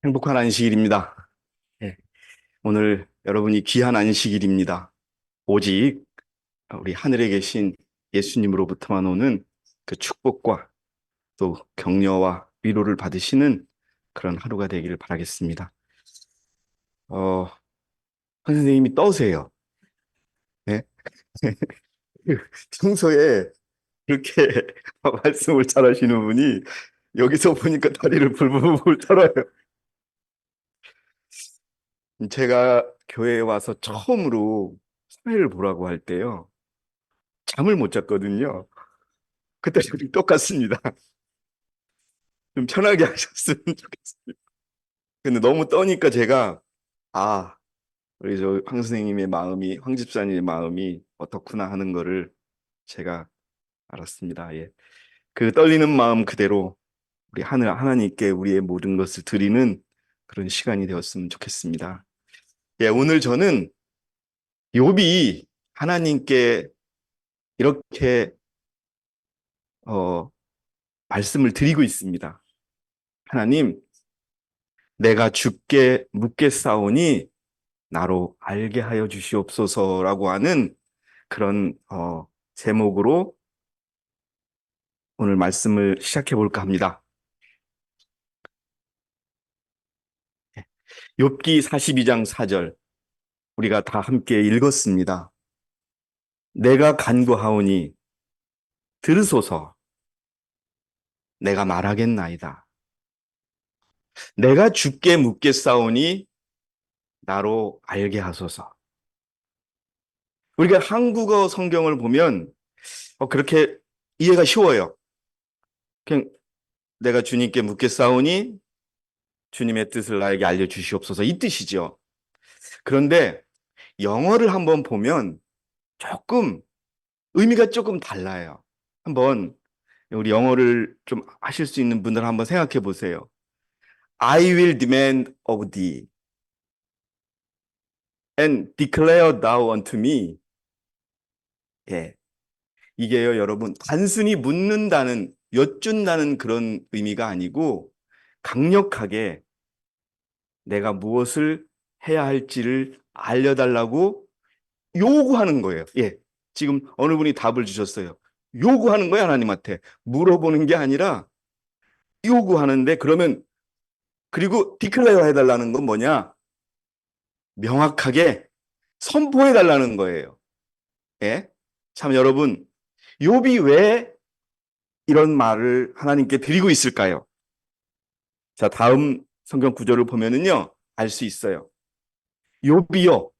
행복한 안식일입니다. 예, 오늘 여러분이 귀한 안식일입니다. 오직 우리 하늘에 계신 예수님으로부터만 오는 그 축복과 또 격려와 위로를 받으시는 그런 하루가 되기를 바라겠습니다. 어, 한 선생님이 떠세요. 예? 평소에 그렇게 말씀을 잘하시는 분이 여기서 보니까 다리를 불불 떨어요. 제가 교회에 와서 처음으로 사회를 보라고 할 때요. 잠을 못 잤거든요. 그때랑 똑같습니다. 좀 편하게 하셨으면 좋겠습니다. 근데 너무 떠니까 제가, 아, 우리 저 황 선생님의 마음이, 황 집사님의 마음이 어떻구나 하는 거를 제가 알았습니다. 예. 그 떨리는 마음 그대로 우리 하늘 하나님께 우리의 모든 것을 드리는 그런 시간이 되었으면 좋겠습니다. 예, 오늘 저는 욥이 하나님께 이렇게 어, 말씀을 드리고 있습니다. 하나님, 내가 주께 묻겠사오니 나로 알게 하여 주시옵소서라고 하는 그런 제목으로 오늘 말씀을 시작해 볼까 합니다. 욥기 42장 4절 우리가 다 함께 읽었습니다. 내가 간구하오니 들으소서. 내가 말하겠나이다. 내가 주께 묻겠사오니 나로 알게 하소서. 우리가 한국어 성경을 보면 그렇게 이해가 쉬워요. 그냥 내가 주님께 묻겠사오니 주님의 뜻을 나에게 알려주시옵소서 이 뜻이죠. 그런데 영어를 한번 보면 조금 의미가 조금 달라요. 한번 우리 영어를 좀 하실 수 있는 분들 한번 생각해 보세요. I will demand of thee and declare thou unto me. 예, 이게요, 여러분 단순히 묻는다는 여쭌다는 그런 의미가 아니고 강력하게 내가 무엇을 해야 할지를 알려달라고 요구하는 거예요. 예. 지금 어느 분이 답을 주셨어요. 요구하는 거야, 하나님한테. 물어보는 게 아니라 요구하는데 그러면 그리고 디클레어 해달라는 건 뭐냐? 명확하게 선포해 달라는 거예요. 예. 참 여러분, 욥이 왜 이런 말을 하나님께 드리고 있을까요? 자, 다음 성경 구절을 보면은요. 알 수 있어요. 욥이요.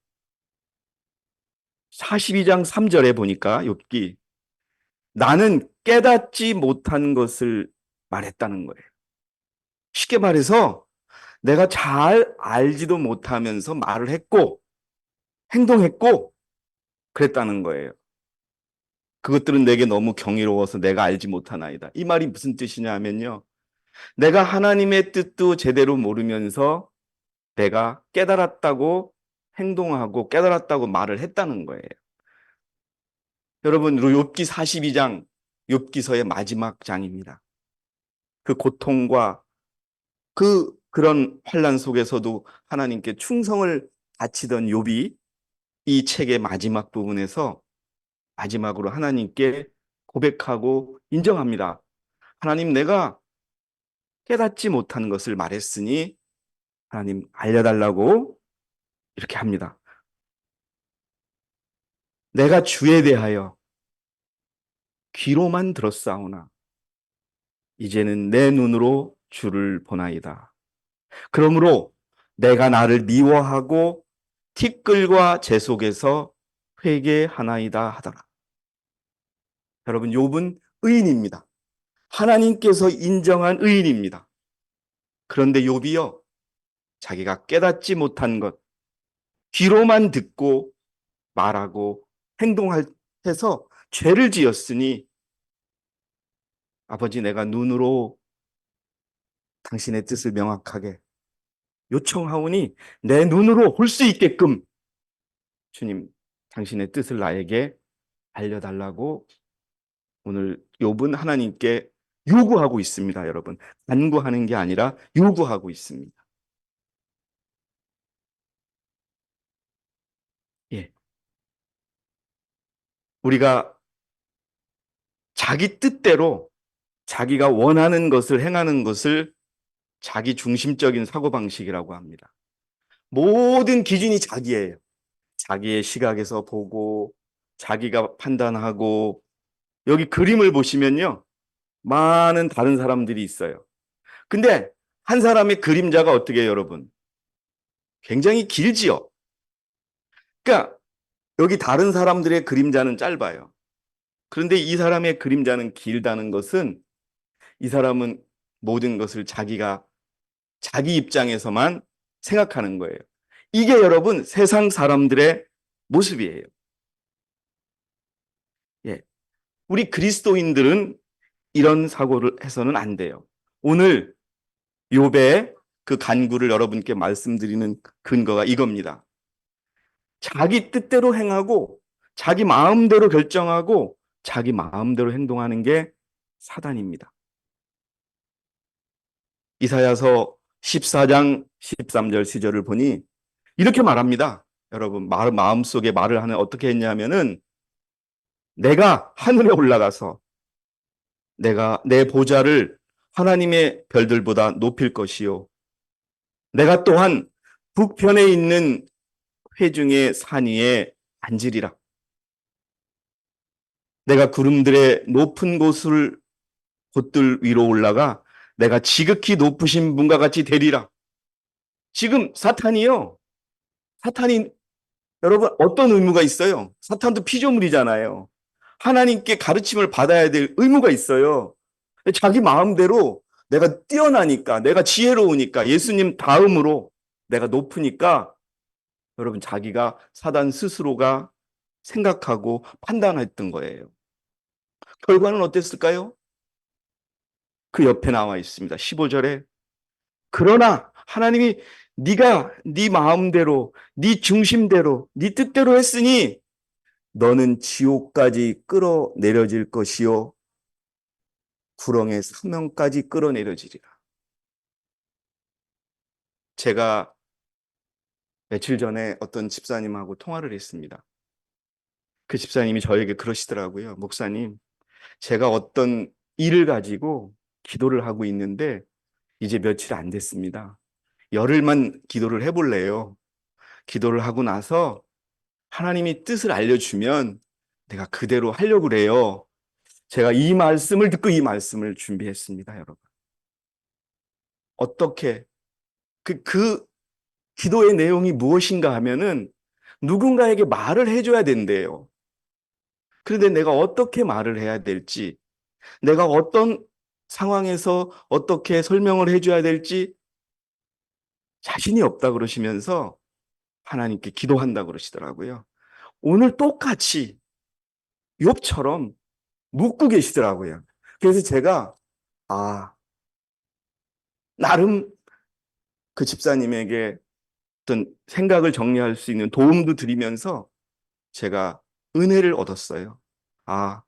42장 3절에 보니까 욥기 나는 깨닫지 못한 것을 말했다는 거예요. 쉽게 말해서 내가 잘 알지도 못하면서 말을 했고 행동했고 그랬다는 거예요. 그것들은 내게 너무 경이로워서 내가 알지 못하나이다. 이 말이 무슨 뜻이냐 하면요. 내가 하나님의 뜻도 제대로 모르면서 내가 깨달았다고 행동하고 깨달았다고 말을 했다는 거예요. 여러분, 욥기 42장 욥기서의 마지막 장입니다. 그 고통과 그런 환난 속에서도 하나님께 충성을 바치던 욥이 이 책의 마지막 부분에서 마지막으로 하나님께 고백하고 인정합니다. 하나님, 내가 깨닫지 못한 것을 말했으니 하나님 알려달라고 이렇게 합니다. 내가 주에 대하여 귀로만 들었사오나 이제는 내 눈으로 주를 보나이다. 그러므로 내가 나를 미워하고 티끌과 재 속에서 회개하나이다 하더라. 여러분, 욥은 의인입니다. 하나님께서 인정한 의인입니다. 그런데 욥이요, 자기가 깨닫지 못한 것, 귀로만 듣고 말하고 행동해서 죄를 지었으니 아버지 내가 눈으로 당신의 뜻을 명확하게 요청하오니 내 눈으로 볼 수 있게끔 주님 당신의 뜻을 나에게 알려달라고 오늘 욥은 하나님께 요구하고 있습니다. 여러분, 간구하는 게 아니라 요구하고 있습니다. 우리가 자기 뜻대로 자기가 원하는 것을 행하는 것을 자기 중심적인 사고방식이라고 합니다. 모든 기준이 자기예요. 자기의 시각에서 보고 자기가 판단하고 여기 그림을 보시면요. 많은 다른 사람들이 있어요. 근데 한 사람의 그림자가 어떻게 해요, 여러분? 굉장히 길지요. 그러니까 여기 다른 사람들의 그림자는 짧아요. 그런데 이 사람의 그림자는 길다는 것은 이 사람은 모든 것을 자기가 자기 입장에서만 생각하는 거예요. 이게 여러분 세상 사람들의 모습이에요. 예. 우리 그리스도인들은 이런 사고를 해서는 안 돼요. 오늘 욥의 그 간구를 여러분께 말씀드리는 근거가 이겁니다. 자기 뜻대로 행하고 자기 마음대로 결정하고 자기 마음대로 행동하는 게 사단입니다. 이사야서 14장 13절 시절을 보니 이렇게 말합니다. 여러분 마음속에 말을 하는 어떻게 했냐면은 내가 하늘에 올라가서 내가 내 보좌를 하나님의 별들보다 높일 것이요. 내가 또한 북편에 있는 회중의 산 위에 앉으리라. 내가 구름들의 높은 곳들 위로 올라가 내가 지극히 높으신 분과 같이 되리라. 지금 사탄이요. 사탄이 여러분 어떤 의무가 있어요? 사탄도 피조물이잖아요. 하나님께 가르침을 받아야 될 의무가 있어요. 자기 마음대로 내가 뛰어나니까, 내가 지혜로우니까, 예수님 다음으로 내가 높으니까 여러분 자기가 사단 스스로가 생각하고 판단했던 거예요. 결과는 어땠을까요? 그 옆에 나와 있습니다. 15절에 그러나 하나님이 네가 네 마음대로, 네 중심대로, 네 뜻대로 했으니 너는 지옥까지 끌어내려질 것이요 구렁의 사명까지 끌어내려지리라. 제가 며칠 전에 어떤 집사님하고 통화를 했습니다. 그 집사님이 저에게 그러시더라고요. 목사님, 제가 어떤 일을 가지고 기도를 하고 있는데 이제 며칠 안 됐습니다. 열흘만 기도를 해볼래요. 기도를 하고 나서 하나님이 뜻을 알려주면 내가 그대로 하려고 그래요. 제가 이 말씀을 듣고 이 말씀을 준비했습니다, 여러분. 어떻게, 그 기도의 내용이 무엇인가 하면은 누군가에게 말을 해줘야 된대요. 그런데 내가 어떻게 말을 해야 될지, 내가 어떤 상황에서 어떻게 설명을 해줘야 될지 자신이 없다 그러시면서 하나님께 기도한다 그러시더라고요. 오늘 똑같이 욥처럼 묻고 계시더라고요. 그래서 제가 나름 그 집사님에게 어떤 생각을 정리할 수 있는 도움도 드리면서 제가 은혜를 얻었어요. 아,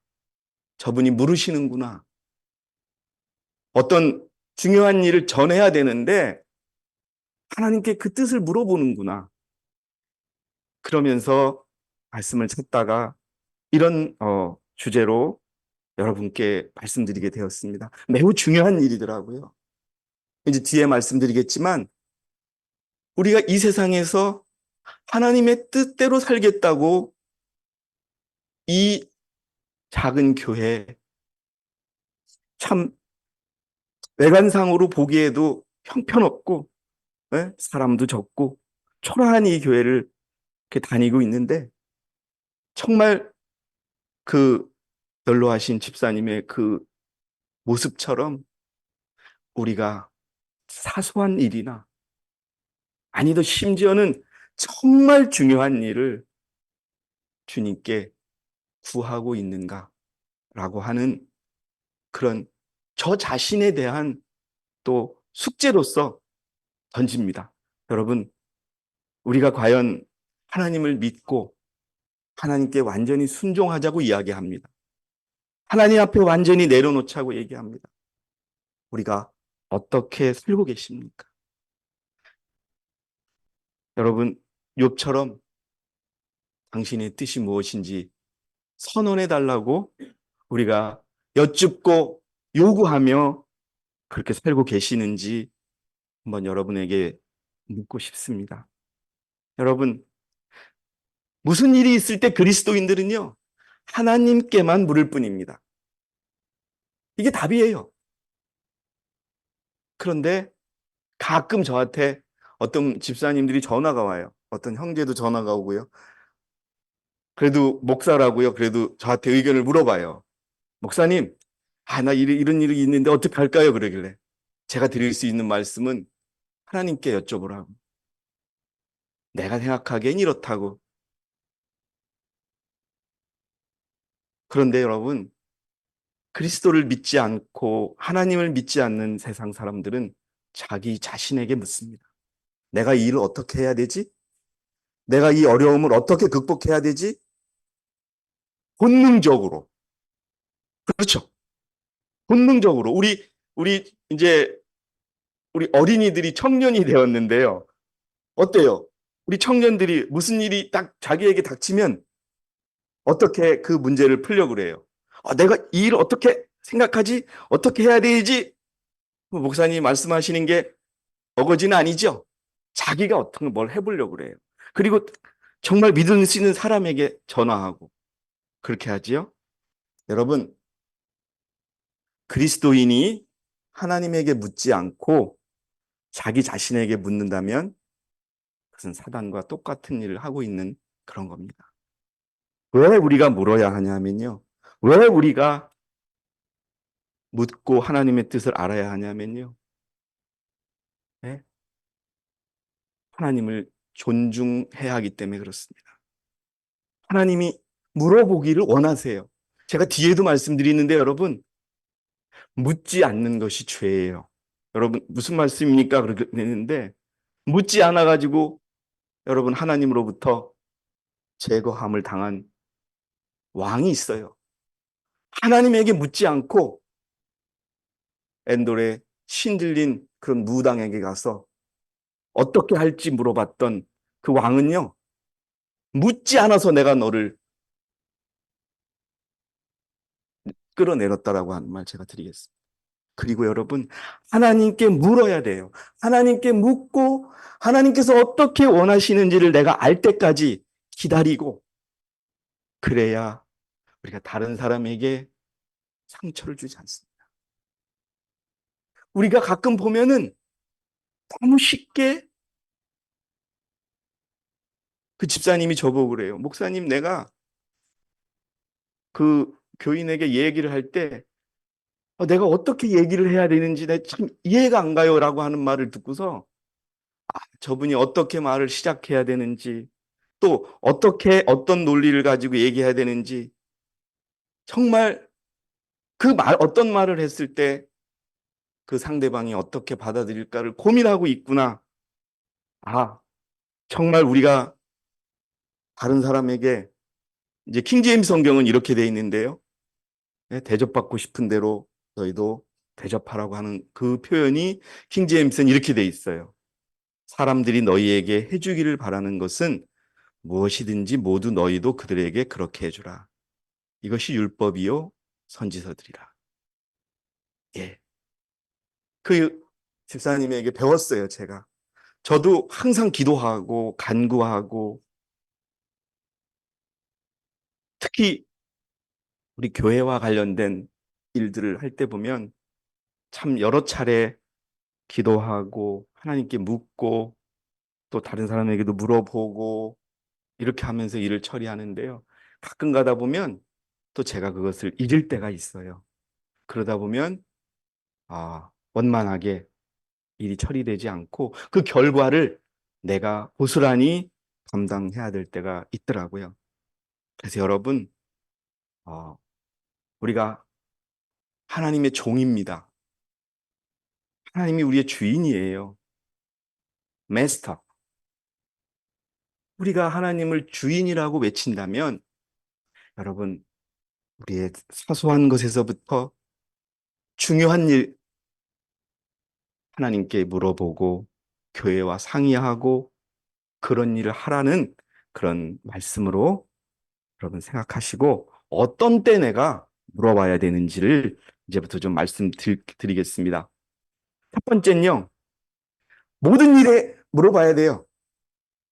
저분이 물으시는구나. 어떤 중요한 일을 전해야 되는데 하나님께 그 뜻을 물어보는구나. 그러면서 말씀을 찾다가 이런 주제로 여러분께 말씀드리게 되었습니다. 매우 중요한 일이더라고요. 이제 뒤에 말씀드리겠지만 우리가 이 세상에서 하나님의 뜻대로 살겠다고 이 작은 교회 참 외관상으로 보기에도 형편없고 사람도 적고 초라한 이 교회를 이렇게 다니고 있는데 정말 그 연로하신 집사님의 그 모습처럼 우리가 사소한 일이나 아니도 심지어는 정말 중요한 일을 주님께 구하고 있는가라고 하는 그런 저 자신에 대한 또 숙제로서 던집니다. 여러분, 우리가 과연 하나님을 믿고 하나님께 완전히 순종하자고 이야기합니다. 하나님 앞에 완전히 내려놓자고 얘기합니다. 우리가 어떻게 살고 계십니까? 여러분, 욥처럼 당신의 뜻이 무엇인지 선언해 달라고 우리가 여쭙고 요구하며 그렇게 살고 계시는지 한번 여러분에게 묻고 싶습니다. 여러분, 무슨 일이 있을 때 그리스도인들은요, 하나님께만 물을 뿐입니다. 이게 답이에요. 그런데 가끔 저한테 어떤 집사님들이 전화가 와요. 어떤 형제도 전화가 오고요. 그래도 목사라고요. 그래도 저한테 의견을 물어봐요. 목사님, 나 이런 일이 있는데 어떻게 할까요? 그러길래. 제가 드릴 수 있는 말씀은 하나님께 여쭤보라고. 내가 생각하기엔 이렇다고. 그런데 여러분, 그리스도를 믿지 않고 하나님을 믿지 않는 세상 사람들은 자기 자신에게 묻습니다. 내가 이 일을 어떻게 해야 되지? 내가 이 어려움을 어떻게 극복해야 되지? 본능적으로. 그렇죠. 본능적으로. 이제, 우리 어린이들이 청년이 되었는데요. 어때요? 우리 청년들이 무슨 일이 딱 자기에게 닥치면 어떻게 그 문제를 풀려고 그래요? 내가 이 일을 어떻게 생각하지? 어떻게 해야 되지? 목사님 말씀하시는 게 어거지는 아니죠? 자기가 어떤 걸 해보려고 그래요. 그리고 정말 믿을 수 있는 사람에게 전화하고 그렇게 하지요. 여러분, 그리스도인이 하나님에게 묻지 않고 자기 자신에게 묻는다면 그것은 사단과 똑같은 일을 하고 있는 그런 겁니다. 왜 우리가 물어야 하냐면요. 왜 우리가 묻고 하나님의 뜻을 알아야 하냐면요. 네? 하나님을 존중해야 하기 때문에 그렇습니다. 하나님이 물어보기를 원하세요. 제가 뒤에도 말씀드리는데 여러분, 묻지 않는 것이 죄예요. 여러분, 무슨 말씀입니까? 그렇게 되는데, 묻지 않아가지고 여러분 하나님으로부터 제거함을 당한 왕이 있어요. 하나님에게 묻지 않고 엔돌에 신들린 그런 무당에게 가서 어떻게 할지 물어봤던 그 왕은요, 묻지 않아서 내가 너를 끌어내렸다라고 하는 말 제가 드리겠습니다. 그리고 여러분, 하나님께 물어야 돼요. 하나님께 묻고 하나님께서 어떻게 원하시는지를 내가 알 때까지 기다리고 그래야 우리가 다른 사람에게 상처를 주지 않습니다. 우리가 가끔 보면은 너무 쉽게 그 집사님이 저보고 그래요. 목사님, 내가 그 교인에게 얘기를 할 때 내가 어떻게 얘기를 해야 되는지 참 이해가 안 가요라고 하는 말을 듣고서 저분이 어떻게 말을 시작해야 되는지 또 어떻게 어떤 논리를 가지고 얘기해야 되는지 정말 그 어떤 말을 했을 때 그 상대방이 어떻게 받아들일까를 고민하고 있구나. 정말 우리가 다른 사람에게 이제 킹제임스 성경은 이렇게 돼 있는데요. 네, 대접받고 싶은 대로 너희도 대접하라고 하는 그 표현이 킹제임스는 이렇게 돼 있어요. 사람들이 너희에게 해주기를 바라는 것은 무엇이든지 모두 너희도 그들에게 그렇게 해주라. 이것이 율법이요 선지서들이라. 예. 그 집사님에게 배웠어요, 제가. 저도 항상 기도하고 간구하고 특히 우리 교회와 관련된 일들을 할 때 보면 참 여러 차례 기도하고 하나님께 묻고 또 다른 사람에게도 물어보고 이렇게 하면서 일을 처리하는데요. 가끔 가다 보면 또 제가 그것을 잊을 때가 있어요. 그러다 보면 원만하게 일이 처리되지 않고 그 결과를 내가 고스란히 감당해야 될 때가 있더라고요. 그래서 여러분, 어, 우리가 하나님의 종입니다. 하나님이 우리의 주인이에요. 마스터. 우리가 하나님을 주인이라고 외친다면 여러분, 우리의 사소한 것에서부터 중요한 일 하나님께 물어보고 교회와 상의하고 그런 일을 하라는 그런 말씀으로 여러분 생각하시고 어떤 때 내가 물어봐야 되는지를 이제부터 좀 말씀드리겠습니다. 첫 번째는요, 모든 일에 물어봐야 돼요.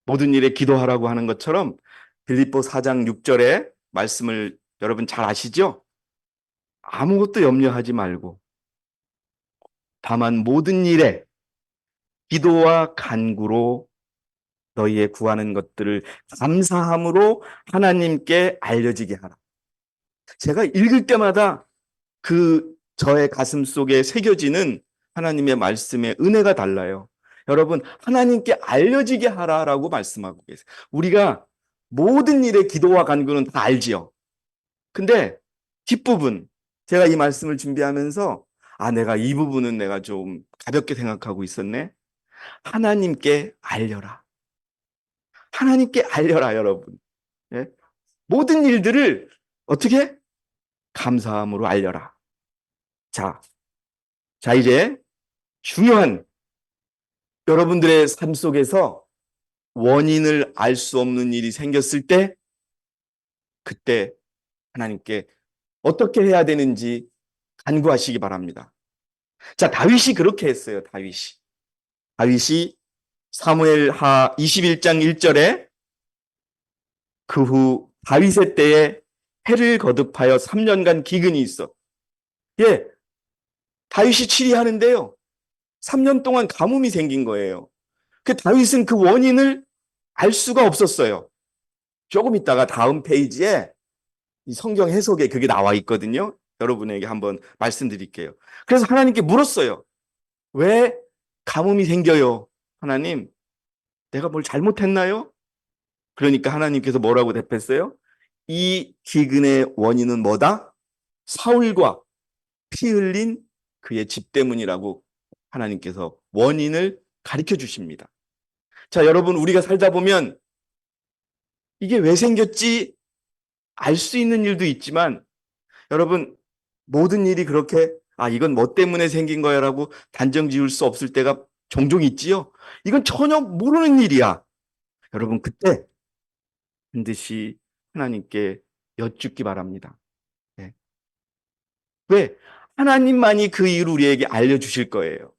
모든 일에 기도하라고 하는 것처럼 빌립보 4장 6절의 말씀을 여러분 잘 아시죠? 아무것도 염려하지 말고 다만 모든 일에 기도와 간구로 너희의 구하는 것들을 감사함으로 하나님께 알려지게 하라. 제가 읽을 때마다 그 저의 가슴 속에 새겨지는 하나님의 말씀의 은혜가 달라요. 여러분, 하나님께 알려지게 하라라고 말씀하고 계세요. 우리가 모든 일에 기도와 간구는 다 알지요. 근데 뒷부분, 제가 이 말씀을 준비하면서 내가 이 부분은 내가 좀 가볍게 생각하고 있었네. 하나님께 알려라. 하나님께 알려라, 여러분. 예? 모든 일들을 어떻게? 감사함으로 알려라. 자, 이제 중요한 여러분들의 삶 속에서 원인을 알 수 없는 일이 생겼을 때, 그때 하나님께 어떻게 해야 되는지 간구하시기 바랍니다. 자, 다윗이 그렇게 했어요, 다윗이 사무엘하 21장 1절에 그 후 다윗의 때에 해를 거듭하여 3년간 기근이 있어. 예, 다윗이 치리하는데요. 3년 동안 가뭄이 생긴 거예요. 그 다윗은 그 원인을 알 수가 없었어요. 조금 있다가 다음 페이지에 이 성경 해석에 그게 나와 있거든요. 여러분에게 한번 말씀드릴게요. 그래서 하나님께 물었어요. 왜 가뭄이 생겨요? 하나님, 내가 뭘 잘못했나요? 그러니까 하나님께서 뭐라고 답했어요? 이 기근의 원인은 뭐다? 사울과 피 흘린 그의 집 때문이라고 하나님께서 원인을 가르쳐 주십니다. 자, 여러분, 우리가 살다 보면 이게 왜 생겼지? 알 수 있는 일도 있지만, 여러분, 모든 일이 그렇게, 이건 뭐 때문에 생긴 거야 라고 단정 지을 수 없을 때가 종종 있지요? 이건 전혀 모르는 일이야. 여러분, 그때 반드시 하나님께 여쭙기 바랍니다. 네. 왜? 하나님만이 그 이유를 우리에게 알려주실 거예요.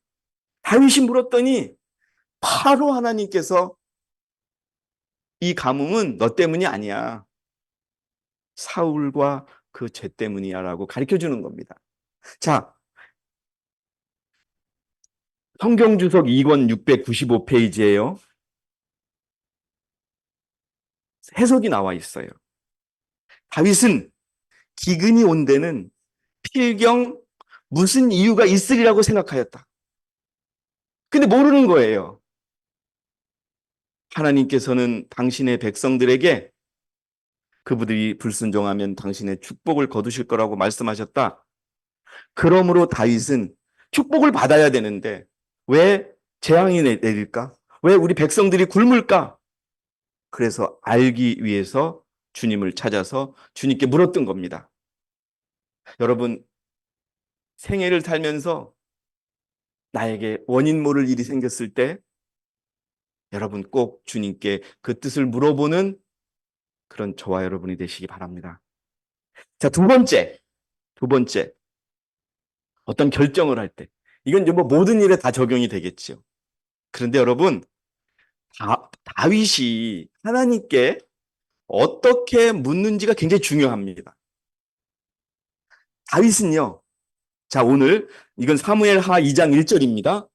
다윗이 물었더니 바로 하나님께서 이 가뭄은 너 때문이 아니야. 사울과 그 죄 때문이야 라고 가르쳐 주는 겁니다. 자, 성경주석 2권 695페이지에요. 해석이 나와 있어요. 다윗은 기근이 온 데는 필경 무슨 이유가 있으리라고 생각하였다. 근데 모르는 거예요. 하나님께서는 당신의 백성들에게 그분들이 불순종하면 당신의 축복을 거두실 거라고 말씀하셨다. 그러므로 다윗은 축복을 받아야 되는데 왜 재앙이 내릴까? 왜 우리 백성들이 굶을까? 그래서 알기 위해서 주님을 찾아서 주님께 물었던 겁니다. 여러분, 생애를 살면서 나에게 원인 모를 일이 생겼을 때 여러분 꼭 주님께 그 뜻을 물어보는 그런 저와 여러분이 되시기 바랍니다. 자, 두 번째, 어떤 결정을 할 때. 이건 이제 뭐 모든 일에 다 적용이 되겠죠. 그런데 여러분, 다윗이 하나님께 어떻게 묻는지가 굉장히 중요합니다. 다윗은요, 자, 오늘 이건 사무엘하 2장 1절입니다.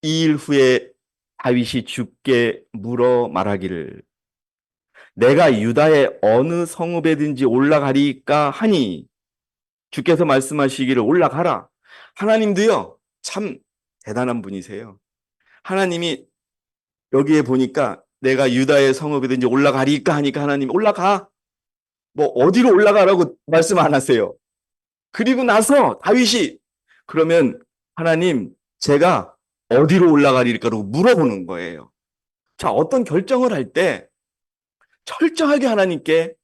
이 일 후에 다윗이 주께 물어 말하기를 내가 유다의 어느 성읍에든지 올라가리까 하니 주께서 말씀하시기를 올라가라. 하나님도요, 참 대단한 분이세요. 하나님이 여기에 보니까 내가 유다의 성읍이든지 올라가리까 하니까 하나님 올라가. 뭐 어디로 올라가라고 말씀 안 하세요. 그리고 나서 다윗이 그러면 하나님 제가 어디로 올라가리까라고 물어보는 거예요. 자, 어떤 결정을 할 때 철저하게 하나님께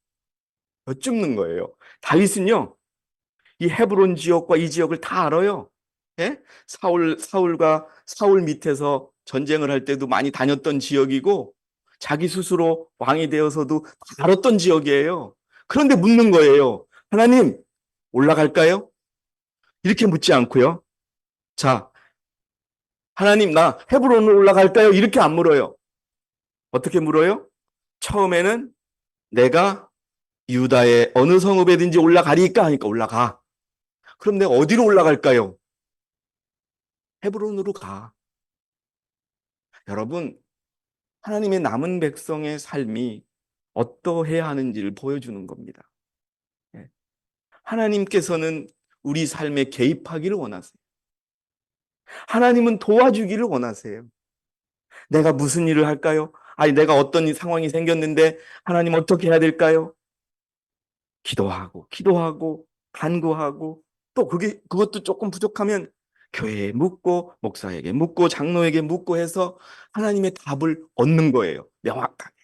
여쭙는 거예요. 다윗은요, 이 헤브론 지역과 이 지역을 다 알아요. 예? 사울 밑에서 전쟁을 할 때도 많이 다녔던 지역이고 자기 스스로 왕이 되어서도 알았던 지역이에요. 그런데 묻는 거예요. 하나님, 올라갈까요? 이렇게 묻지 않고요. 자, 하나님, 나 헤브론으로 올라갈까요? 이렇게 안 물어요. 어떻게 물어요? 처음에는 내가 유다의 어느 성읍에든지 올라가리까 하니까 올라가. 그럼 내가 어디로 올라갈까요? 헤브론으로 가. 여러분, 하나님의 남은 백성의 삶이 어떠해야 하는지를 보여주는 겁니다. 예. 하나님께서는 우리 삶에 개입하기를 원하세요. 하나님은 도와주기를 원하세요. 내가 무슨 일을 할까요? 아니, 내가 어떤 상황이 생겼는데 하나님 어떻게 해야 될까요? 기도하고, 간구하고, 또 그것도 조금 부족하면 교회에 묻고, 목사에게 묻고, 장로에게 묻고 해서 하나님의 답을 얻는 거예요. 명확하게.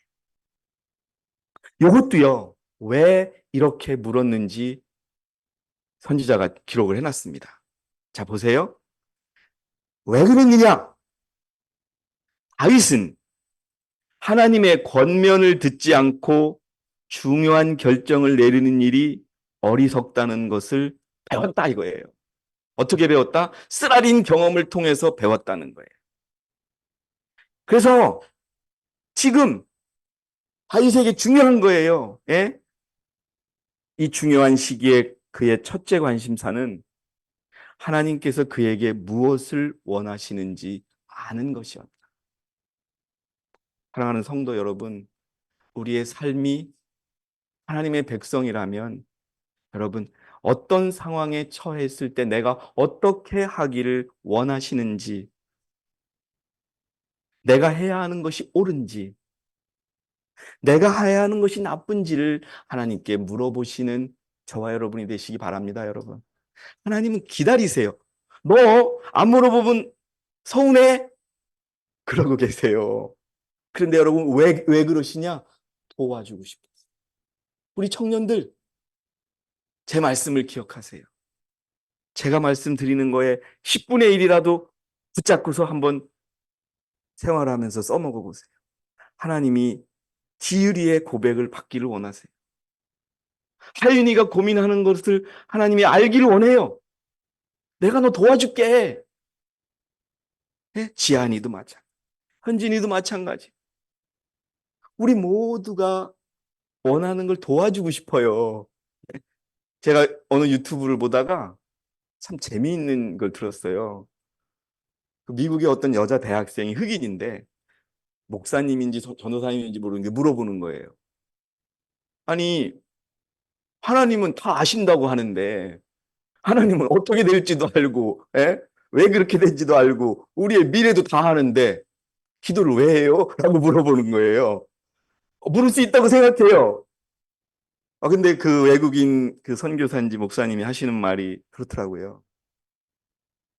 이것도요, 왜 이렇게 물었는지 선지자가 기록을 해놨습니다. 자, 보세요. 왜 그랬느냐? 다윗은 하나님의 권면을 듣지 않고 중요한 결정을 내리는 일이 어리석다는 것을 배웠다 이거예요. 어떻게 배웠다? 쓰라린 경험을 통해서 배웠다는 거예요. 그래서 지금 다윗에게 중요한 거예요. 예? 이 중요한 시기에 그의 첫째 관심사는 하나님께서 그에게 무엇을 원하시는지 아는 것이었다. 사랑하는 성도 여러분, 우리의 삶이 하나님의 백성이라면 여러분, 어떤 상황에 처했을 때 내가 어떻게 하기를 원하시는지, 내가 해야 하는 것이 옳은지, 내가 해야 하는 것이 나쁜지를 하나님께 물어보시는 저와 여러분이 되시기 바랍니다, 여러분. 하나님은 기다리세요. 너 안 물어보면 서운해? 그러고 계세요. 그런데 여러분, 왜 그러시냐? 도와주고 싶어요. 우리 청년들, 제 말씀을 기억하세요. 제가 말씀드리는 거에 10분의 1이라도 붙잡고서 한번 생활하면서 써먹어 보세요. 하나님이 지으리의 고백을 받기를 원하세요. 하윤이가 고민하는 것을 하나님이 알기를 원해요. 내가 너 도와줄게. 네? 지한이도 마찬가지. 현진이도 마찬가지. 우리 모두가 원하는 걸 도와주고 싶어요. 제가 어느 유튜브를 보다가 참 재미있는 걸 들었어요. 그 미국의 어떤 여자 대학생이 흑인인데 목사님인지 전도사님인지 모르는데 물어보는 거예요. 아니, 하나님은 다 아신다고 하는데 하나님은 어떻게 될지도 알고, 예? 왜 그렇게 된지도 알고, 우리의 미래도 다 아는데, 기도를 왜 해요? 라고 물어보는 거예요. 물을 수 있다고 생각해요. 근데 그 외국인 그 선교사인지 목사님이 하시는 말이 그렇더라고요.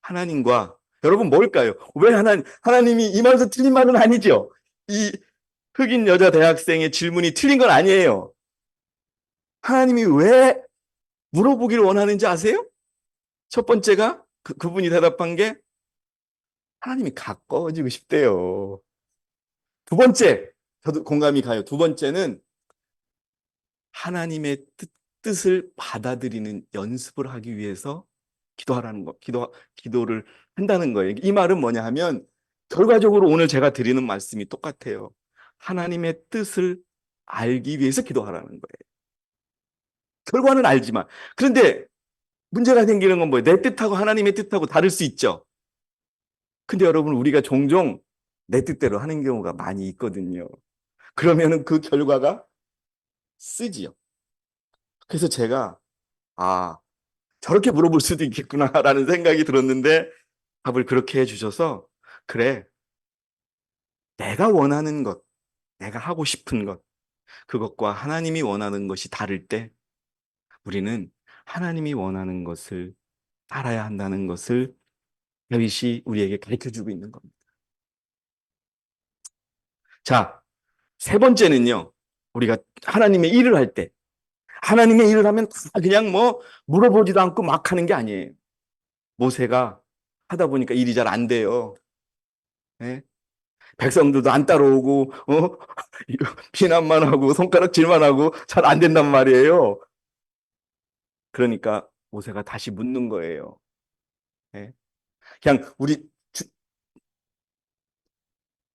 하나님과, 여러분 뭘까요? 왜 하나님이 이 말도 틀린 말은 아니죠? 이 흑인 여자 대학생의 질문이 틀린 건 아니에요. 하나님이 왜 물어보기를 원하는지 아세요? 첫 번째가 그분이 대답한 게 하나님이 가까워지고 싶대요. 두 번째, 저도 공감이 가요. 두 번째는 하나님의 뜻을 받아들이는 연습을 하기 위해서 기도하라는 거, 기도를 한다는 거예요. 이 말은 뭐냐 하면 결과적으로 오늘 제가 드리는 말씀이 똑같아요. 하나님의 뜻을 알기 위해서 기도하라는 거예요. 결과는 알지만. 그런데 문제가 생기는 건 뭐예요? 내 뜻하고 하나님의 뜻하고 다를 수 있죠. 근데 여러분, 우리가 종종 내 뜻대로 하는 경우가 많이 있거든요. 그러면은 그 결과가 쓰지요. 그래서 제가, 아, 저렇게 물어볼 수도 있겠구나라는 생각이 들었는데 답을 그렇게 해주셔서, 그래, 내가 원하는 것, 내가 하고 싶은 것, 그것과 하나님이 원하는 것이 다를 때 우리는 하나님이 원하는 것을 따라야 한다는 것을 다윗이 우리에게 가르쳐주고 있는 겁니다. 자, 세 번째는요, 우리가 하나님의 일을 할 때, 하나님의 일을 하면 다 그냥 뭐 물어보지도 않고 막 하는 게 아니에요. 모세가 하다 보니까 일이 잘 안 돼요. 네? 백성들도 안 따라오고, 비난만 하고, 손가락질만 하고, 잘 안 된단 말이에요. 그러니까 모세가 다시 묻는 거예요. 예. 그냥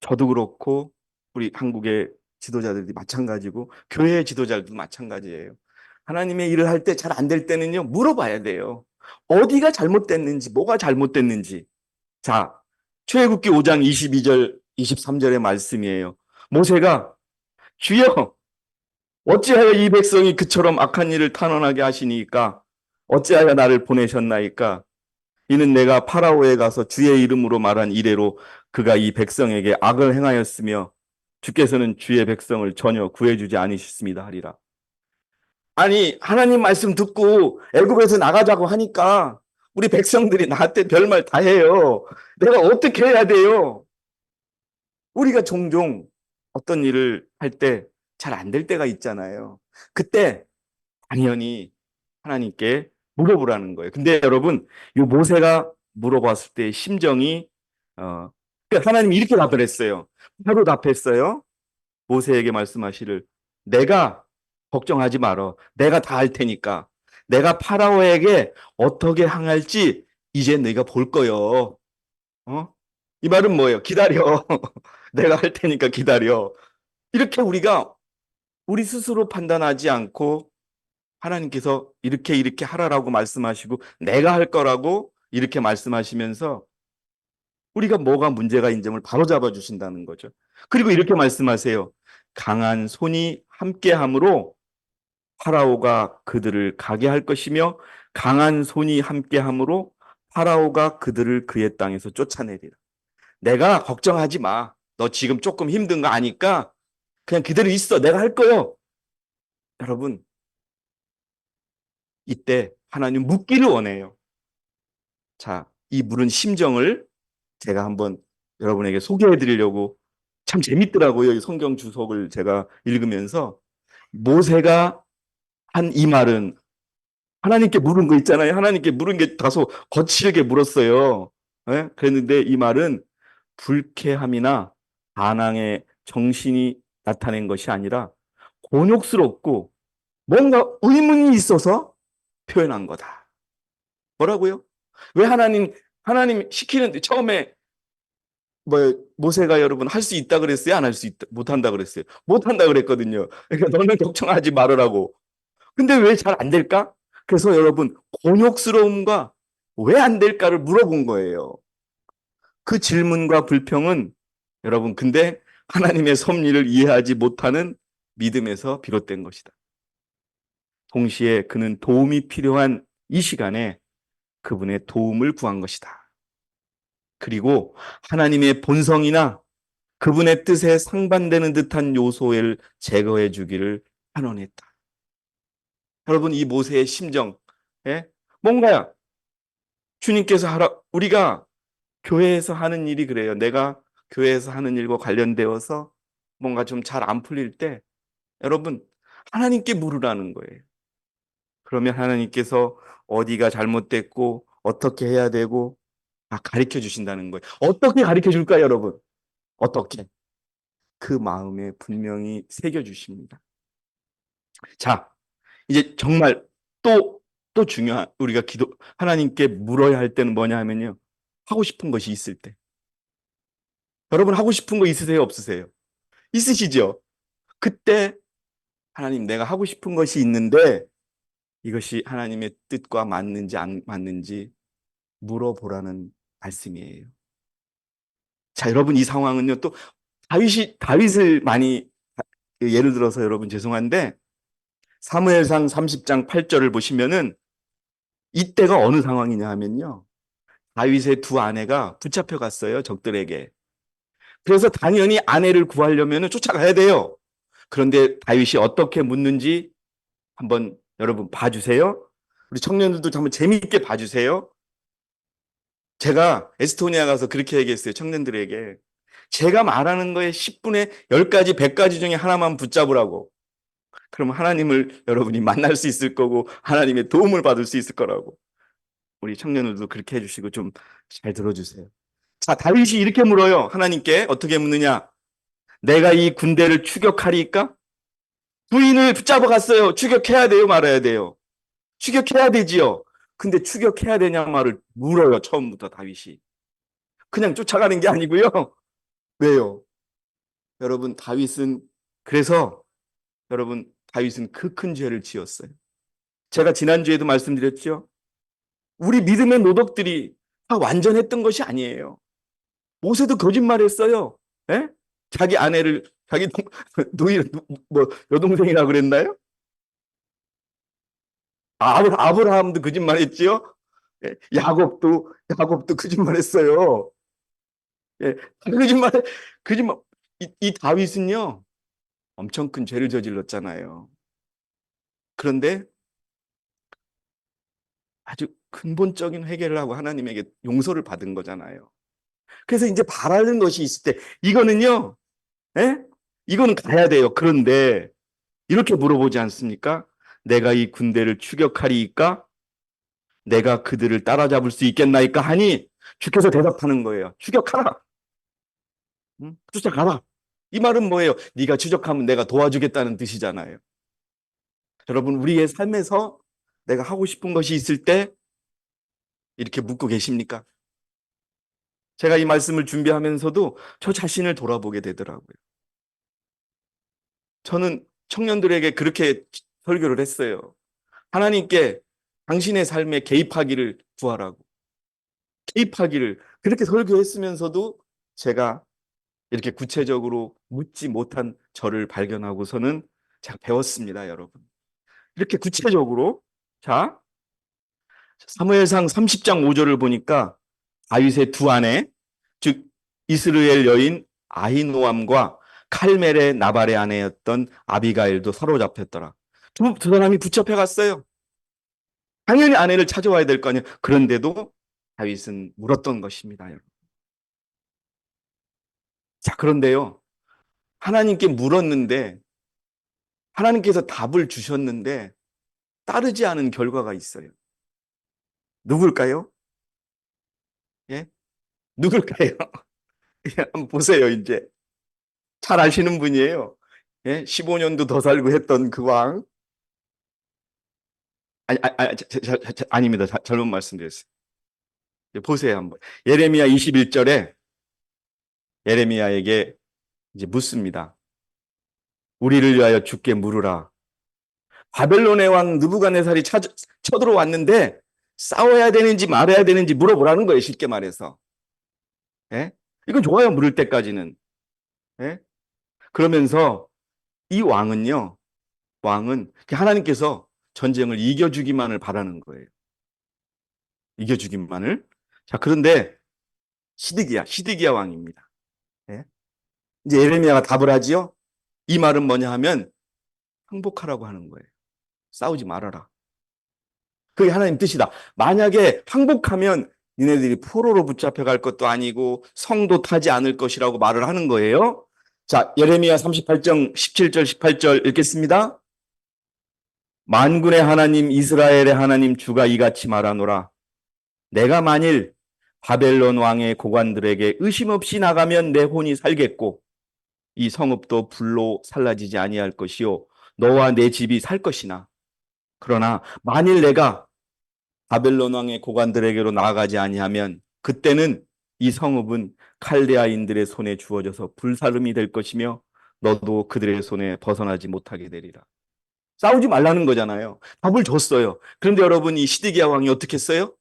저도 그렇고, 우리 한국의 지도자들이 마찬가지고, 교회의 지도자들도 마찬가지예요. 하나님의 일을 할 때 잘 안 될 때는요, 물어봐야 돼요. 어디가 잘못됐는지, 뭐가 잘못됐는지. 자, 출애굽기 5장 22절, 23절의 말씀이에요. 모세가 주여, 어찌하여 이 백성이 그처럼 악한 일을 탄원하게 하시니까? 어찌하여 나를 보내셨나이까? 이는 내가 파라오에 가서 주의 이름으로 말한 이래로 그가 이 백성에게 악을 행하였으며 주께서는 주의 백성을 전혀 구해주지 않으셨습니다 하리라. 아니, 하나님 말씀 듣고 애굽에서 나가자고 하니까 우리 백성들이 나한테 별말 다 해요. 내가 어떻게 해야 돼요? 우리가 종종 어떤 일을 할 때 잘 안 될 때가 있잖아요. 그때 당연히 하나님께 물어보라는 거예요. 근데 여러분, 이 모세가 물어봤을 때 심정이 하나님이 이렇게 답을 했어요. 바로 답했어요. 모세에게 말씀하시를 내가 걱정하지 말어. 내가 다 할 테니까. 내가 파라오에게 어떻게 항할지 이제 네가 볼 거요. 어? 이 말은 뭐예요? 기다려. 내가 할 테니까 기다려. 이렇게 우리가 우리 스스로 판단하지 않고 하나님께서 이렇게 이렇게 하라라고 말씀하시고 내가 할 거라고 이렇게 말씀하시면서 우리가 뭐가 문제가 있는 점을 바로잡아 주신다는 거죠. 그리고 이렇게 말씀하세요. 강한 손이 함께함으로 파라오가 그들을 가게 할 것이며 강한 손이 함께함으로 파라오가 그들을 그의 땅에서 쫓아내리라. 내가 걱정하지 마. 너 지금 조금 힘든 거 아니까 그냥 그대로 있어. 내가 할 거요. 여러분, 이때 하나님 묻기를 원해요. 자, 이 물은 심정을 제가 한번 여러분에게 소개해 드리려고 참 재밌더라고요. 이 성경 주석을 제가 읽으면서 모세가 한 이 말은 하나님께 물은 거 있잖아요. 하나님께 물은 게 다소 거칠게 물었어요. 예? 그랬는데 이 말은 불쾌함이나 반항의 정신이 나타낸 것이 아니라 곤욕스럽고 뭔가 의문이 있어서 표현한 거다. 뭐라고요? 왜 하나님 시키는데 처음에 모세가 여러분 할 수 있다 그랬어요? 안 할 수 있다, 못 한다 그랬어요? 못 한다 그랬거든요. 그러니까 너는 걱정하지 말으라고. 근데 왜 잘 안 될까? 그래서 여러분, 곤욕스러움과 왜 안 될까를 물어본 거예요. 그 질문과 불평은 여러분, 근데 하나님의 섭리를 이해하지 못하는 믿음에서 비롯된 것이다. 동시에 그는 도움이 필요한 이 시간에 그분의 도움을 구한 것이다. 그리고 하나님의 본성이나 그분의 뜻에 상반되는 듯한 요소를 제거해 주기를 환원했다. 여러분, 이 모세의 심정, 예? 뭔가 주님께서 우리가 교회에서 하는 일이 그래요. 내가 교회에서 하는 일과 관련되어서 뭔가 좀 잘 안 풀릴 때, 여러분, 하나님께 물으라는 거예요. 그러면 하나님께서 어디가 잘못됐고, 어떻게 해야 되고, 다 가르쳐 주신다는 거예요. 어떻게 가르쳐 줄까요, 여러분? 어떻게? 그 마음에 분명히 새겨 주십니다. 자, 이제 정말 또 중요한, 우리가 하나님께 물어야 할 때는 뭐냐 하면요. 하고 싶은 것이 있을 때. 여러분 하고 싶은 거 있으세요? 없으세요? 있으시죠? 그때 하나님 내가 하고 싶은 것이 있는데 이것이 하나님의 뜻과 맞는지 안 맞는지 물어보라는 말씀이에요. 자, 여러분 이 상황은요. 또 다윗을 많이 예를 들어서 여러분 죄송한데 사무엘상 30장 8절을 보시면은 이때가 어느 상황이냐 하면요. 다윗의 두 아내가 붙잡혀 갔어요. 적들에게. 그래서 당연히 아내를 구하려면 쫓아가야 돼요. 그런데 다윗이 어떻게 묻는지 한번 여러분 봐주세요. 우리 청년들도 한번 재미있게 봐주세요. 제가 에스토니아 가서 그렇게 얘기했어요. 청년들에게. 제가 말하는 거에 10분에 10가지, 100가지 중에 하나만 붙잡으라고. 그럼 하나님을 여러분이 만날 수 있을 거고 하나님의 도움을 받을 수 있을 거라고. 우리 청년들도 그렇게 해주시고 좀 잘 들어주세요. 자, 다윗이 이렇게 물어요. 하나님께 어떻게 묻느냐? 내가 이 군대를 추격하리까? 부인을 붙잡아 갔어요. 추격해야 돼요, 말아야 돼요? 추격해야 되지요. 근데 추격해야 되냐 말을 물어요. 처음부터 다윗이. 그냥 쫓아가는 게 아니고요. 왜요? 여러분, 그래서 여러분, 다윗은 그 큰 죄를 지었어요. 제가 지난주에도 말씀드렸죠. 우리 믿음의 노덕들이 다 완전했던 것이 아니에요. 모세도 거짓말했어요. 예? 자기 아내를 자기 노이 뭐 여동생이라 그랬나요? 아브라함도 거짓말했지요. 예, 야곱도 거짓말했어요. 예, 거짓말 거짓말 이 다윗은요 엄청 큰 죄를 저질렀잖아요. 그런데 아주 근본적인 회개를 하고 하나님에게 용서를 받은 거잖아요. 그래서 이제 바라는 것이 있을 때 이거는요, 예? 이거는 가야 돼요. 그런데 이렇게 물어보지 않습니까? 내가 이 군대를 추격하리이까? 내가 그들을 따라잡을 수 있겠나이까? 하니 주께서 대답하는 거예요. 추격하라. 응? 쫓아가라. 이 말은 뭐예요? 네가 추격하면 내가 도와주겠다는 뜻이잖아요. 여러분, 우리의 삶에서 내가 하고 싶은 것이 있을 때 이렇게 묻고 계십니까? 제가 이 말씀을 준비하면서도 저 자신을 돌아보게 되더라고요. 저는 청년들에게 그렇게 설교를 했어요. 하나님께 당신의 삶에 개입하기를 구하라고. 개입하기를 그렇게 설교했으면서도 제가 이렇게 구체적으로 묻지 못한 저를 발견하고서는 제가 배웠습니다, 여러분. 이렇게 구체적으로 자, 사무엘상 30장 5절을 보니까 다윗의 두 아내, 즉 이스라엘 여인 아히노암과 칼멜의 나발의 아내였던 아비가일도 사로잡혔더라. 두 사람이 붙잡혀 갔어요. 당연히 아내를 찾아와야 될 거 아니에요. 그런데도 다윗은 물었던 것입니다, 여러분. 자, 그런데요. 하나님께 물었는데 하나님께서 답을 주셨는데 따르지 않은 결과가 있어요. 누굴까요? 예? 누굴까요? 한번 보세요, 이제. 잘 아시는 분이에요. 예? 15년도 더 살고 했던 그 왕. 아닙니다. 잘못 말씀드렸어요. 보세요, 한번. 예레미야 21절에 예레미야에게 이제 묻습니다. 우리를 위하여 주께 물으라. 바벨론의 왕 느부갓네살이 쳐들어왔는데 싸워야 되는지 말아야 되는지 물어보라는 거예요. 쉽게 말해서. 예? 이건 좋아요. 물을 때까지는. 예? 그러면서 이 왕은 하나님께서 전쟁을 이겨주기만을 바라는 거예요. 이겨주기만을. 자, 그런데 시드기야 왕입니다. 예? 이제 예레미야가 답을 하지요. 이 말은 뭐냐 하면 항복하라고 하는 거예요. 싸우지 말아라. 그게 하나님 뜻이다. 만약에 항복하면 니네들이 포로로 붙잡혀 갈 것도 아니고 성도 타지 않을 것이라고 말을 하는 거예요. 자, 예레미야 38장 17절 18절 읽겠습니다. 만군의 하나님 이스라엘의 하나님 주가 이같이 말하노라. 내가 만일 바벨론 왕의 고관들에게 의심 없이 나가면 내 혼이 살겠고 이 성읍도 불로 살라지지 아니할 것이요 너와 내 집이 살 것이나 그러나 만일 내가 바벨론 왕의 고관들에게로 나아가지 아니하면 그때는 이 성읍은 칼데아인들의 손에 주어져서 불사름이 될 것이며 너도 그들의 손에 벗어나지 못하게 되리라. 싸우지 말라는 거잖아요. 답을 줬어요. 그런데 여러분 이 시드기야 왕이 어떻게 했어요?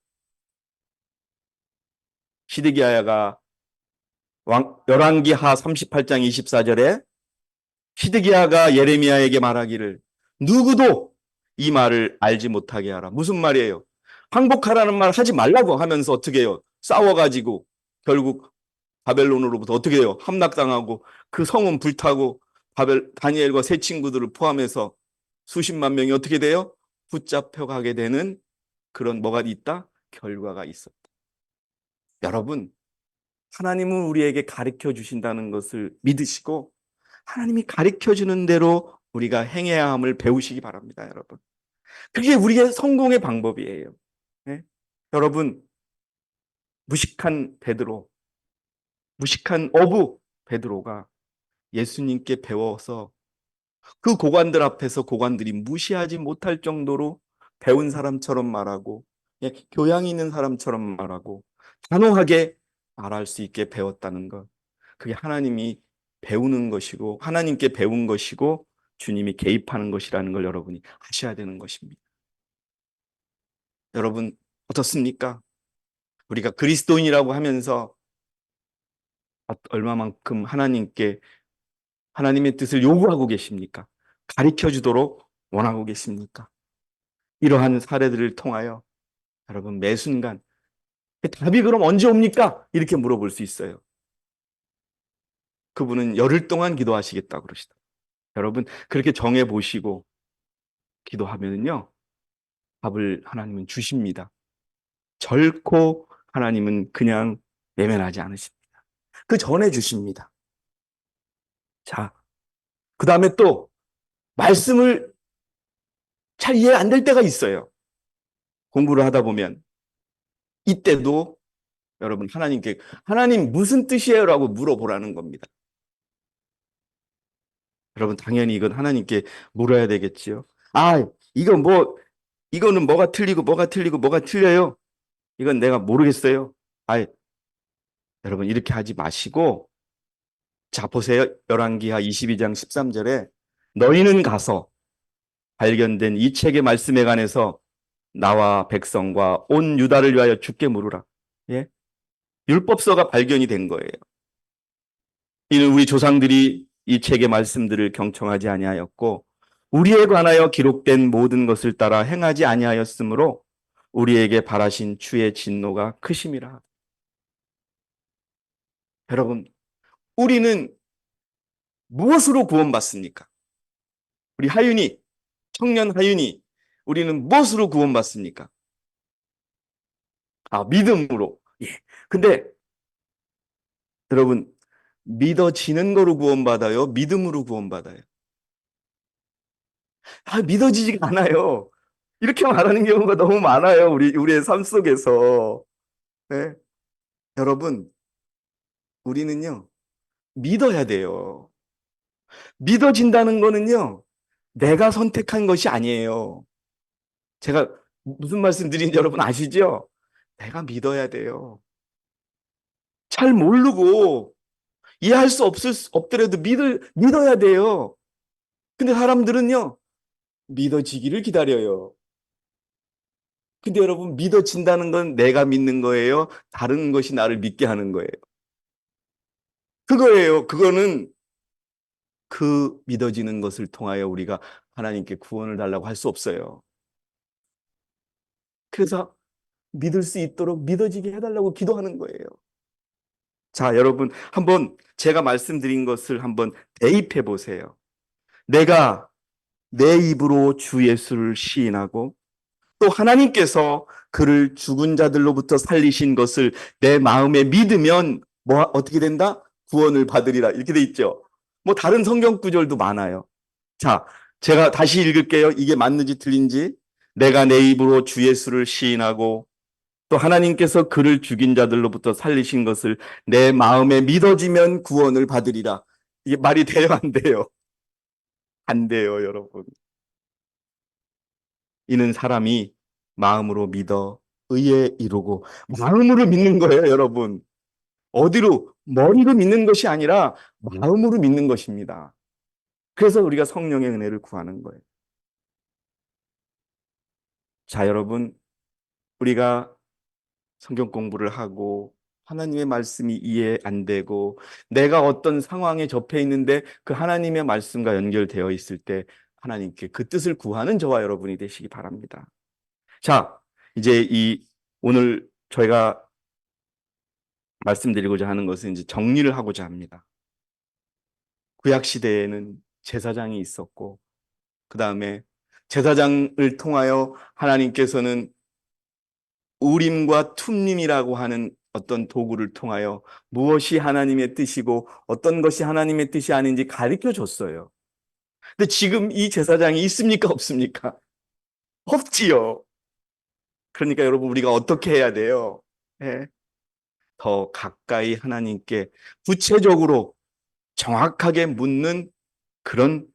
시드기야가 열왕기하 38장 24절에 시드기야가 예레미야에게 말하기를 누구도 이 말을 알지 못하게 하라. 무슨 말이에요? 항복하라는 말 하지 말라고 하면서 어떻게 해요? 싸워가지고 결국 바벨론으로부터 어떻게 해요? 함락당하고 그 성은 불타고 다니엘과 세 친구들을 포함해서 수십만 명이 어떻게 돼요? 붙잡혀 가게 되는 그런 뭐가 있다? 결과가 있었다. 여러분, 하나님은 우리에게 가르쳐 주신다는 것을 믿으시고 하나님이 가르쳐 주는 대로 우리가 행해야 함을 배우시기 바랍니다, 여러분. 그게 우리의 성공의 방법이에요. 네? 여러분, 무식한 베드로, 무식한 어부 베드로가 예수님께 배워서 그 고관들 앞에서 고관들이 무시하지 못할 정도로 배운 사람처럼 말하고, 예, 교양 있는 사람처럼 말하고 단호하게 말할 수 있게 배웠다는 것. 그게 하나님이 배우는 것이고 하나님께 배운 것이고 주님이 개입하는 것이라는 걸 여러분이 아셔야 되는 것입니다. 여러분 어떻습니까? 우리가 그리스도인이라고 하면서 얼마만큼 하나님께 하나님의 뜻을 요구하고 계십니까? 가르쳐 주도록 원하고 계십니까? 이러한 사례들을 통하여 여러분 매 순간 답이 그럼 언제 옵니까? 이렇게 물어볼 수 있어요. 그분은 열흘 동안 기도하시겠다고 그러시다. 여러분 그렇게 정해 보시고 기도하면요 답을 하나님은 주십니다. 결코 하나님은 그냥 외면하지 않으십니다. 그 전에 주십니다. 자, 그 다음에 또 말씀을 잘 이해 안 될 때가 있어요. 공부를 하다 보면 이때도 여러분 하나님께 하나님 무슨 뜻이에요? 라고 물어보라는 겁니다. 여러분 당연히 이건 하나님께 물어야 되겠지요. 아, 이건 뭐 이거는 뭐가 틀리고 뭐가 틀리고 뭐가 틀려요? 이건 내가 모르겠어요. 아, 여러분 이렇게 하지 마시고 자 보세요. 열왕기하 22장 13절에 너희는 가서 발견된 이 책의 말씀에 관해서 나와 백성과 온 유다를 위하여 주께 물으라. 예? 율법서가 발견이 된 거예요. 이는 우리 조상들이 이 책의 말씀들을 경청하지 아니하였고 우리에 관하여 기록된 모든 것을 따라 행하지 아니하였으므로 우리에게 바라신 주의 진노가 크심이라. 여러분, 우리는 무엇으로 구원받습니까? 우리 하윤이, 청년 하윤이, 우리는 무엇으로 구원받습니까? 아, 믿음으로. 예. 근데 여러분, 믿어지는 거로 구원받아요? 믿음으로 구원받아요? 아, 믿어지지가 않아요. 이렇게 말하는 경우가 너무 많아요. 우리의 삶 속에서. 네? 여러분, 우리는요, 믿어야 돼요. 믿어진다는 거는요, 내가 선택한 것이 아니에요. 제가 무슨 말씀 드린지 여러분 아시죠? 내가 믿어야 돼요. 잘 모르고 이해할 수 없더라도 믿어야 돼요. 근데 사람들은요, 믿어지기를 기다려요. 근데 여러분, 믿어진다는 건 내가 믿는 거예요? 다른 것이 나를 믿게 하는 거예요. 그거예요. 그거는 그 믿어지는 것을 통하여 우리가 하나님께 구원을 달라고 할 수 없어요. 그래서 믿을 수 있도록 믿어지게 해달라고 기도하는 거예요. 자, 여러분, 한번 제가 말씀드린 것을 한번 대입해 보세요. 내가 내 입으로 주 예수를 시인하고 또 하나님께서 그를 죽은 자들로부터 살리신 것을 내 마음에 믿으면 뭐 어떻게 된다? 구원을 받으리라. 이렇게 돼 있죠. 뭐 다른 성경 구절도 많아요. 자, 제가 다시 읽을게요. 이게 맞는지 틀린지. 내가 내 입으로 주 예수를 시인하고 또 하나님께서 그를 죽인 자들로부터 살리신 것을 내 마음에 믿어지면 구원을 받으리라. 이게 말이 돼요, 안 돼요? 안 돼요, 여러분. 이는 사람이 마음으로 믿어 의에 이르고 마음으로 믿는 거예요, 여러분. 어디로 머리로 믿는 것이 아니라 마음으로 믿는 것입니다. 그래서 우리가 성령의 은혜를 구하는 거예요. 자, 여러분, 우리가 성경 공부를 하고 하나님의 말씀이 이해 안 되고 내가 어떤 상황에 접해 있는데 그 하나님의 말씀과 연결되어 있을 때 하나님께 그 뜻을 구하는 저와 여러분이 되시기 바랍니다. 자, 이제 오늘 저희가 말씀드리고자 하는 것은 이제 정리를 하고자 합니다. 구약 시대에는 제사장이 있었고 그 다음에 제사장을 통하여 하나님께서는 우림과 툼림이라고 하는 어떤 도구를 통하여 무엇이 하나님의 뜻이고 어떤 것이 하나님의 뜻이 아닌지 가르쳐 줬어요. 근데 지금 이 제사장이 있습니까? 없습니까? 없지요. 그러니까 여러분 우리가 어떻게 해야 돼요? 예. 더 가까이 하나님께 구체적으로 정확하게 묻는 그런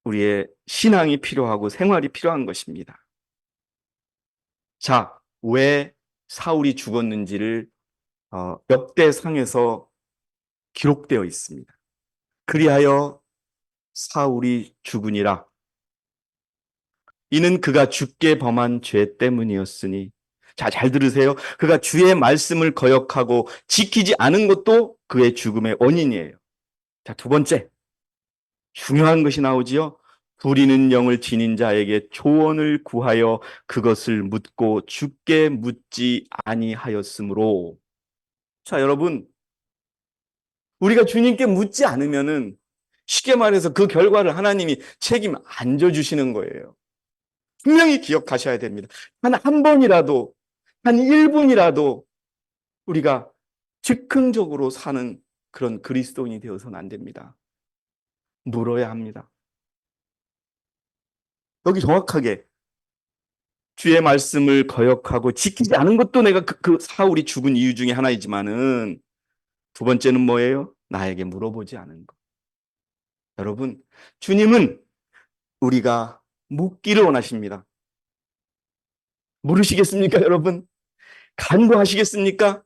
우리의 신앙이 필요하고 생활이 필요한 것입니다. 자, 왜 사울이 죽었는지를 역대상에서 기록되어 있습니다. 그리하여 사울이 죽으니라. 이는 그가 주께 범한 죄 때문이었으니. 자, 잘 들으세요. 그가 주의 말씀을 거역하고 지키지 않은 것도 그의 죽음의 원인이에요. 자, 두 번째. 중요한 것이 나오지요. 부리는 영을 지닌 자에게 조언을 구하여 그것을 묻고 주께 묻지 아니하였으므로. 자, 여러분, 우리가 주님께 묻지 않으면은 쉽게 말해서 그 결과를 하나님이 책임 안 져주시는 거예요. 분명히 기억하셔야 됩니다. 한 번이라도, 한 1분이라도 우리가 즉흥적으로 사는 그런 그리스도인이 되어서는 안 됩니다. 물어야 합니다. 여기 정확하게 주의 말씀을 거역하고 지키지 않은 것도 내가 그 사울이 죽은 이유 중에 하나이지만은 두 번째는 뭐예요? 나에게 물어보지 않은 것. 여러분, 주님은 우리가 묻기를 원하십니다. 물으시겠습니까, 여러분? 간구하시겠습니까?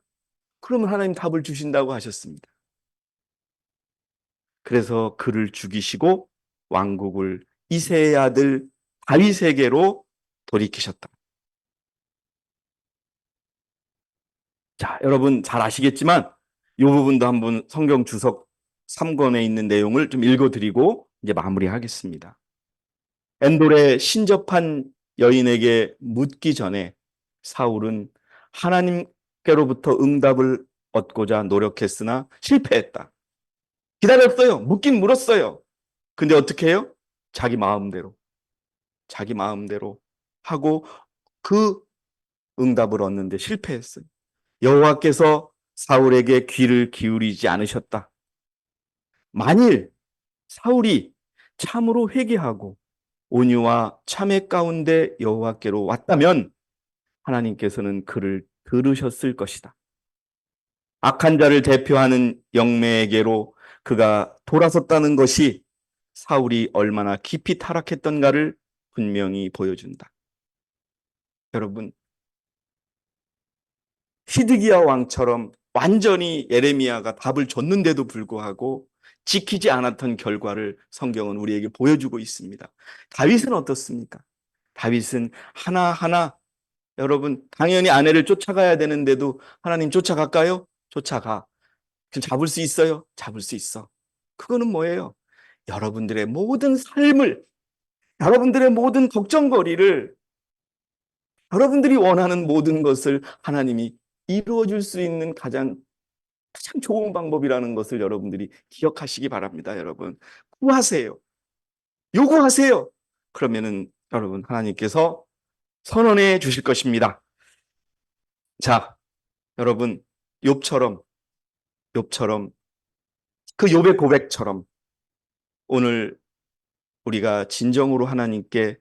그러면 하나님 답을 주신다고 하셨습니다. 그래서 그를 죽이시고 왕국을 이새의 아들 다윗에게로 돌이키셨다. 자, 여러분 잘 아시겠지만 이 부분도 한번 성경 주석 3권에 있는 내용을 좀 읽어드리고 이제 마무리하겠습니다. 엔돌에 신접한 여인에게 묻기 전에 사울은 하나님께로부터 응답을 얻고자 노력했으나 실패했다. 기다렸어요. 묻긴 물었어요. 근데 어떻게 해요? 자기 마음대로 하고 그 응답을 얻는데 실패했어요. 여호와께서 사울에게 귀를 기울이지 않으셨다. 만일 사울이 참으로 회개하고 온유와 참회 가운데 여호와께로 왔다면 하나님께서는 그를 들으셨을 것이다. 악한 자를 대표하는 영매에게로 그가 돌아섰다는 것이 사울이 얼마나 깊이 타락했던가를 분명히 보여준다. 여러분, 히드기야 왕처럼 완전히 예레미야가 답을 줬는데도 불구하고 지키지 않았던 결과를 성경은 우리에게 보여주고 있습니다. 다윗은 어떻습니까? 다윗은 하나하나 여러분 당연히 아내를 쫓아가야 되는데도 하나님 쫓아갈까요? 쫓아가. 잡을 수 있어요? 잡을 수 있어. 그거는 뭐예요? 여러분들의 모든 삶을 여러분들의 모든 걱정거리를 여러분들이 원하는 모든 것을 하나님이 이루어 줄 수 있는 가장 좋은 방법이라는 것을 여러분들이 기억하시기 바랍니다. 여러분 구하세요. 요구하세요. 그러면은 여러분 하나님께서 선언해 주실 것입니다. 자, 여러분 욥처럼 그 욥의 고백처럼 오늘 우리가 진정으로 하나님께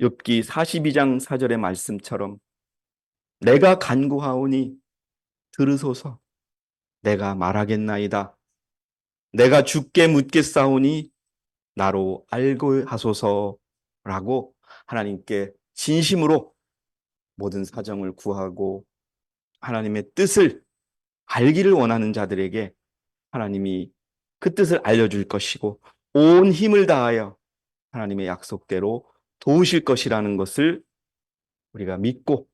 욥기 42장 4절의 말씀처럼 내가 간구하오니 들으소서. 내가 말하겠나이다. 내가 주께 묻겠사오니 나로 알고 하소서라고 하나님께 진심으로 모든 사정을 구하고 하나님의 뜻을 알기를 원하는 자들에게 하나님이 그 뜻을 알려줄 것이고 온 힘을 다하여 하나님의 약속대로 도우실 것이라는 것을 우리가 믿고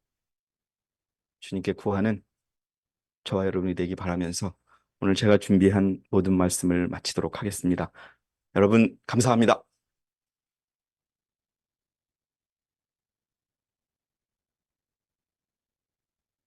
주님께 구하는 저와 여러분이 되기 바라면서 오늘 제가 준비한 모든 말씀을 마치도록 하겠습니다. 여러분 감사합니다.